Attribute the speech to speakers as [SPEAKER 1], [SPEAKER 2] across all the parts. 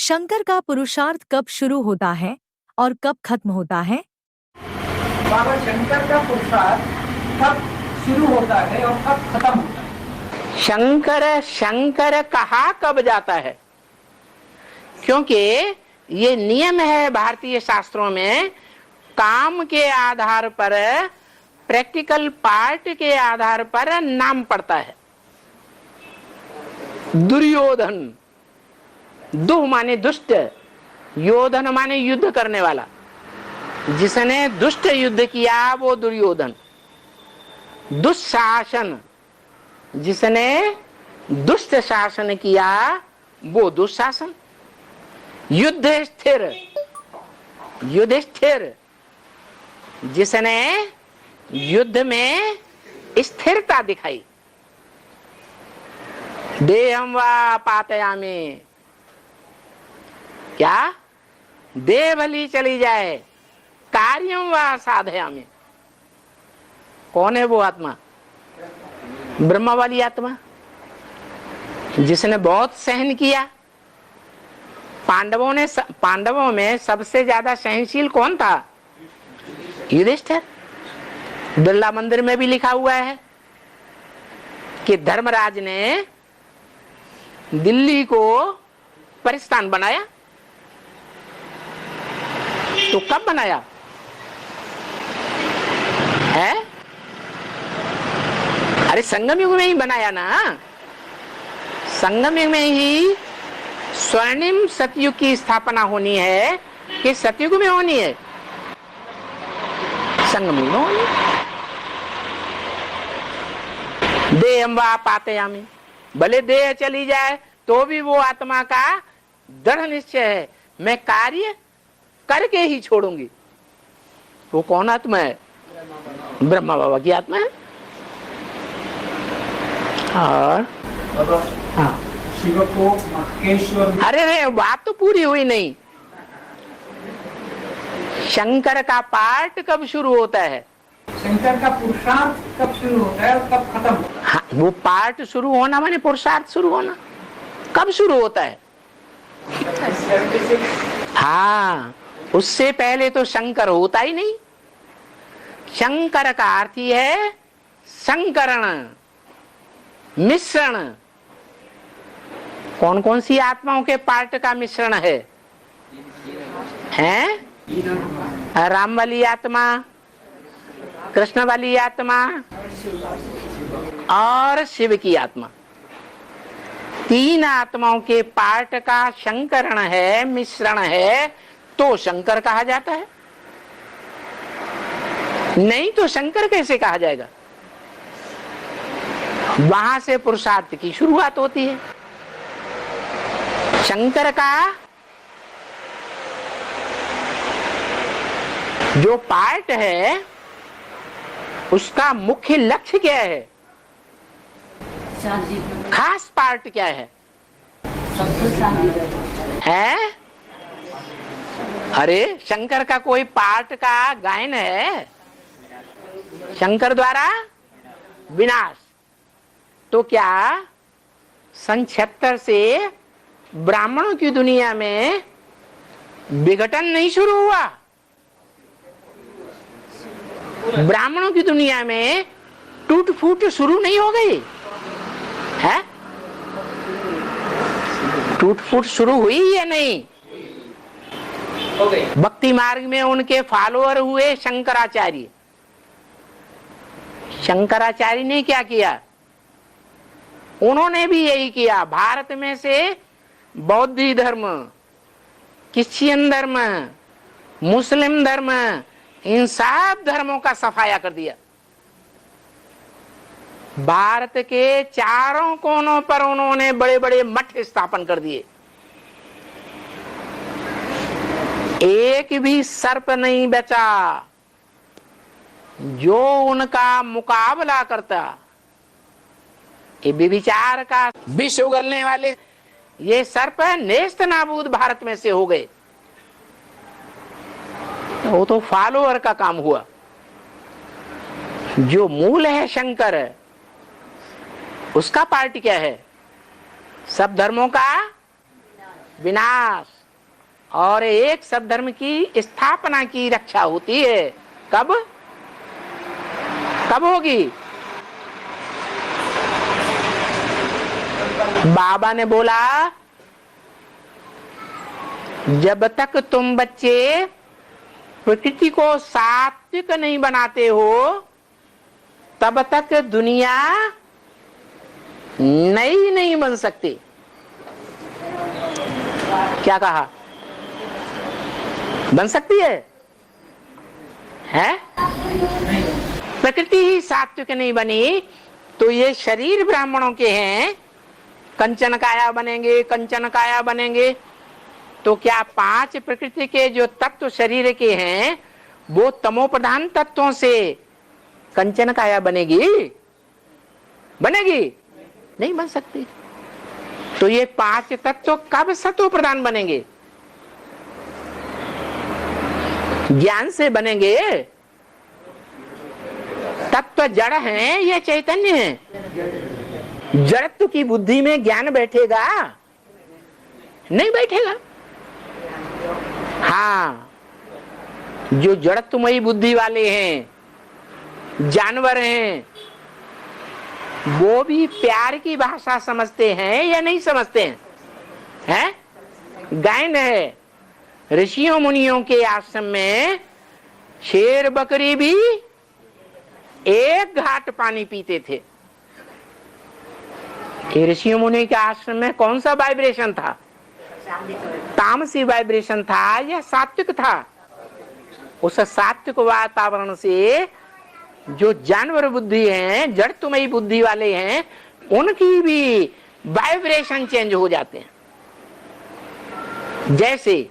[SPEAKER 1] शंकर का पुरुषार्थ कब शुरू होता है और कब खत्म होता है?
[SPEAKER 2] बाबा, शंकर का पुरुषार्थ कब शुरू होता है और कब खत्म होता है?
[SPEAKER 3] शंकर शंकर कहा कब जाता है, क्योंकि ये नियम है भारतीय शास्त्रों में, काम के आधार पर, प्रैक्टिकल पार्ट के आधार पर नाम पड़ता है। दुर्योधन, दुह माने दुष्ट, योधन माने युद्ध करने वाला। जिसने दुष्ट युद्ध किया वो दुर्योधन। दुशासन, जिसने दुष्ट शासन किया वो दुशासन। युधिष्ठिर, युधिष्ठिर, जिसने युद्ध में स्थिरता दिखाई। देहम वा पातयामि, क्या देह भली चली जाए, कार्यम वा साधयामि। कौन है वो आत्मा? ब्रह्मा वाली आत्मा, जिसने बहुत सहन किया। पांडवों में सबसे ज्यादा सहनशील कौन था? युधिष्ठिर। बिरला मंदिर में भी लिखा हुआ है कि धर्मराज ने दिल्ली को परिस्थान बनाया। तो कब बनाया है? अरे संगम युग में ही बनाया ना। संगम युग में ही स्वर्णिम सतयुग की स्थापना होनी है कि सतयुग में होनी है? संगम युग में होनी। देहम वा पातयामि, भले देह चली जाए तो भी वो आत्मा का दृढ़ निश्चय है, मैं कार्य करके ही छोड़ूंगी। वो कौन आत्मा है? ब्रह्मा बाबा की आत्मा है। और हाँ,
[SPEAKER 2] शिव को महेश्वर।
[SPEAKER 3] अरे बात तो पूरी हुई नहीं। शंकर का पार्ट कब शुरू होता है?
[SPEAKER 2] शंकर का पुरुषार्थ कब शुरू होता है और कब खत्म होता है?
[SPEAKER 3] हाँ, वो पार्ट शुरू होना माने पुरुषार्थ शुरू होना। कब शुरू होता है? हाँ, उससे पहले तो शंकर होता ही नहीं। शंकर का अर्थ ही है संकरण, मिश्रण। कौन कौन सी आत्माओं के पार्ट का मिश्रण है? राम वाली आत्मा, कृष्ण वाली आत्मा और शिव की आत्मा। तीन आत्माओं के पार्ट का संकरण है, मिश्रण है, तो शंकर कहा जाता है। नहीं तो शंकर कैसे कहा जाएगा? वहां से पुरुषार्थ की शुरुआत होती है। शंकर का जो पार्ट है उसका मुख्य लक्ष्य क्या है? खास पार्ट क्या है? अरे शंकर का कोई पार्ट का गायन है? शंकर द्वारा विनाश। तो क्या सन 76 से ब्राह्मणों की दुनिया में विघटन नहीं शुरू हुआ? ब्राह्मणों की दुनिया में टूट फूट शुरू नहीं हो गई है? टूट फूट शुरू हुई या नहीं? भक्ति मार्ग में उनके फॉलोअर हुए शंकराचार्य। शंकराचार्य ने क्या किया? उन्होंने भी यही किया। भारत में से बौद्ध धर्म, क्रिश्चियन धर्म, मुस्लिम धर्म, इन सब धर्मों का सफाया कर दिया। भारत के चारों कोनों पर उन्होंने बड़े बड़े मठ स्थापन कर दिए। एक भी सर्प नहीं बचा जो उनका मुकाबला करता। ये विचार का विष उगलने वाले ये सर्प नेस्त नाबूद भारत में से हो गए। वो तो फॉलोअर का काम हुआ। जो मूल है शंकर, उसका पार्ट क्या है? सब धर्मों का विनाश और एक सब धर्म की स्थापना की रक्षा होती है। कब कब होगी? बाबा ने बोला जब तक तुम बच्चे प्रकृति को सात्विक नहीं बनाते हो तब तक दुनिया नई नहीं बन सकती। क्या कहा? बन सकती है? प्रकृति ही सात्विक नहीं बनी तो ये शरीर ब्राह्मणों के हैं, कंचन काया बनेंगे, कंचन काया बनेंगे। तो क्या 5 प्रकृति के जो तत्व शरीर के हैं वो तमो प्रधान तत्वों से कंचन काया बनेगी? बनेगी? नहीं बन सकती। तो ये 5 तत्व कब सत्व प्रधान बनेंगे? ज्ञान से बनेंगे। तत्व जड़ है या चैतन्य है? जड़त्व की बुद्धि में ज्ञान बैठेगा? नहीं बैठेगा। हाँ, जो जड़त्वमयी बुद्धि वाले हैं, जानवर हैं, वो भी प्यार की भाषा समझते हैं या नहीं समझते हैं? गायन है। ऋषियों मुनियों के आश्रम में शेर बकरी भी एक घाट पानी पीते थे। ऋषियों मुनि के आश्रम में कौन सा वाइब्रेशन था? तामसी वाइब्रेशन था या सात्विक था? उस सात्विक वातावरण से जो जानवर बुद्धि हैं, जड़त्वमयी बुद्धि वाले हैं, उनकी भी वाइब्रेशन चेंज हो जाते हैं। जैसे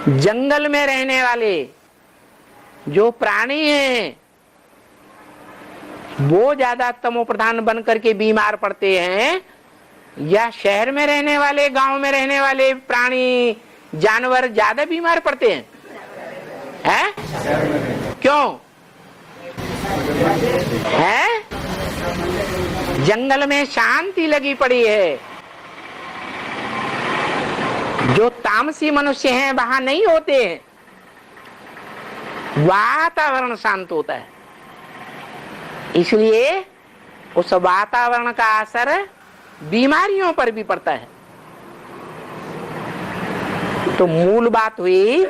[SPEAKER 3] जंगल में रहने वाले जो प्राणी हैं वो ज्यादा तमो प्रधान बन करके बीमार पड़ते हैं या शहर में रहने वाले, गांव में रहने वाले प्राणी जानवर ज्यादा बीमार पड़ते हैं? क्यों? जंगल में शांति लगी पड़ी है। जो तामसी मनुष्य हैं वहां नहीं होते हैं, वातावरण शांत होता है। इसलिए उस वातावरण का असर बीमारियों पर भी पड़ता है। तो मूल बात हुई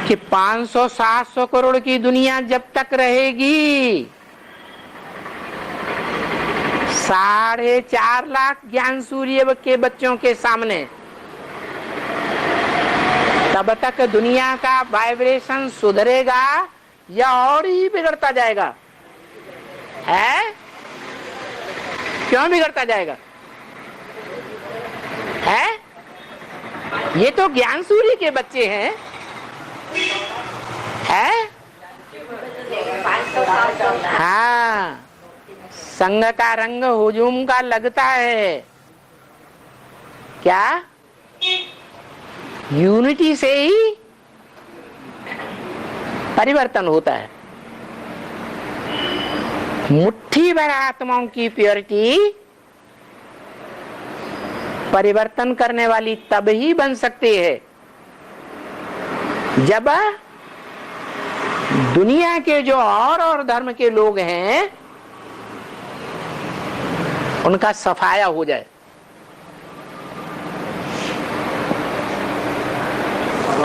[SPEAKER 3] कि 500-700 करोड़ की दुनिया जब तक रहेगी, 4.5 लाख ज्ञान सूर्य के बच्चों के सामने, तब तक दुनिया का वाइब्रेशन सुधरेगा या और ही बिगड़ता जाएगा? क्यों बिगड़ता जाएगा? ये तो ज्ञान सूर्य के बच्चे हैं। हाँ, संग का रंग हुजूम का लगता है। क्या? यूनिटी से ही परिवर्तन होता है। मुट्ठी भर आत्माओं की प्योरिटी परिवर्तन करने वाली तब ही बन सकती है जब दुनिया के जो और धर्म के लोग हैं उनका सफाया हो जाए।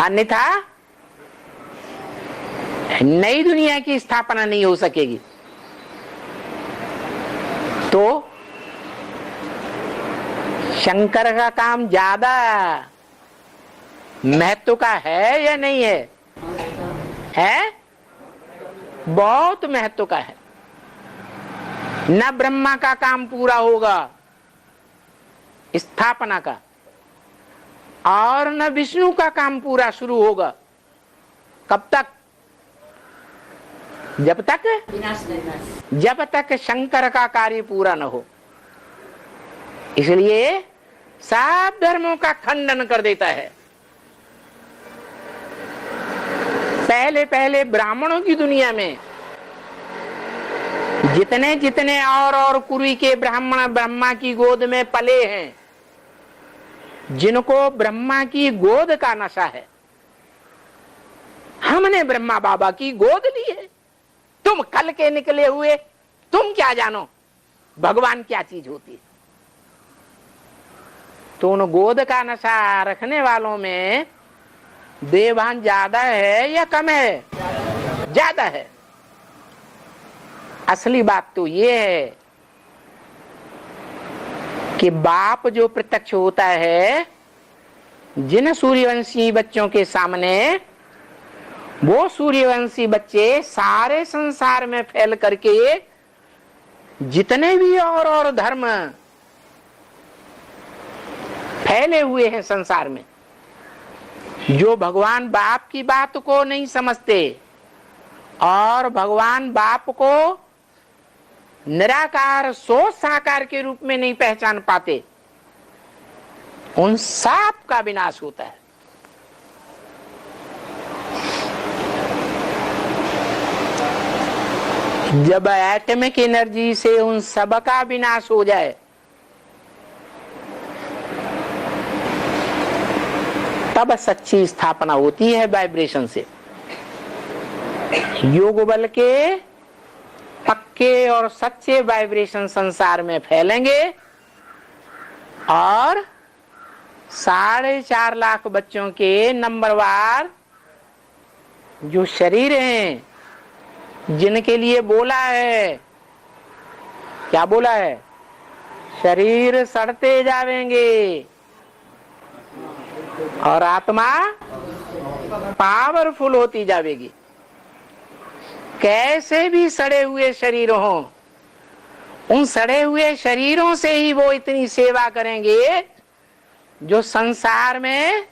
[SPEAKER 3] अन्यथा नई दुनिया की स्थापना नहीं हो सकेगी। तो शंकर का काम ज्यादा महत्व का है या नहीं है? बहुत महत्व का है। न ब्रह्मा का काम पूरा होगा स्थापना का, और न विष्णु का काम पूरा शुरू होगा। कब तक? जब तक शंकर का कार्य पूरा न हो। इसलिए सब धर्मों का खंडन कर देता है। पहले पहले ब्राह्मणों की दुनिया में जितने जितने और कुरी के ब्राह्मण ब्रह्मा की गोद में पले हैं, जिनको ब्रह्मा की गोद का नशा है। हमने ब्रह्मा बाबा की गोद ली है। तुम कल के निकले हुए, तुम क्या जानो भगवान क्या चीज होती है। तो उन गोद का नशा रखने वालों में देवभान ज्यादा है या कम है? ज्यादा है। असली बात तो ये है कि बाप जो प्रत्यक्ष होता है जिन सूर्यवंशी बच्चों के सामने, वो सूर्यवंशी बच्चे सारे संसार में फैल करके जितने भी और धर्म फैले हुए हैं संसार में, जो भगवान बाप की बात को नहीं समझते और भगवान बाप को निराकार सोच साकार के रूप में नहीं पहचान पाते, उन सब का विनाश होता है। जब एटॉमिक एनर्जी से उन सब का विनाश हो जाए, तब सच्ची स्थापना होती है वाइब्रेशन से। योग बल के पक्के और सच्चे वाइब्रेशन संसार में फैलेंगे और 4.5 लाख बच्चों के नंबरवार जो शरीर हैं, जिनके लिए बोला है, क्या बोला है? शरीर सड़ते जावेंगे और आत्मा पावरफुल होती जाएगी। कैसे भी सड़े हुए शरीर हों, उन सड़े हुए शरीरों से ही वो इतनी सेवा करेंगे जो संसार में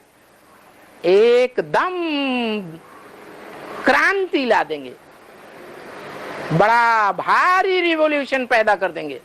[SPEAKER 3] एकदम क्रांति ला देंगे, बड़ा भारी रिवॉल्यूशन पैदा कर देंगे।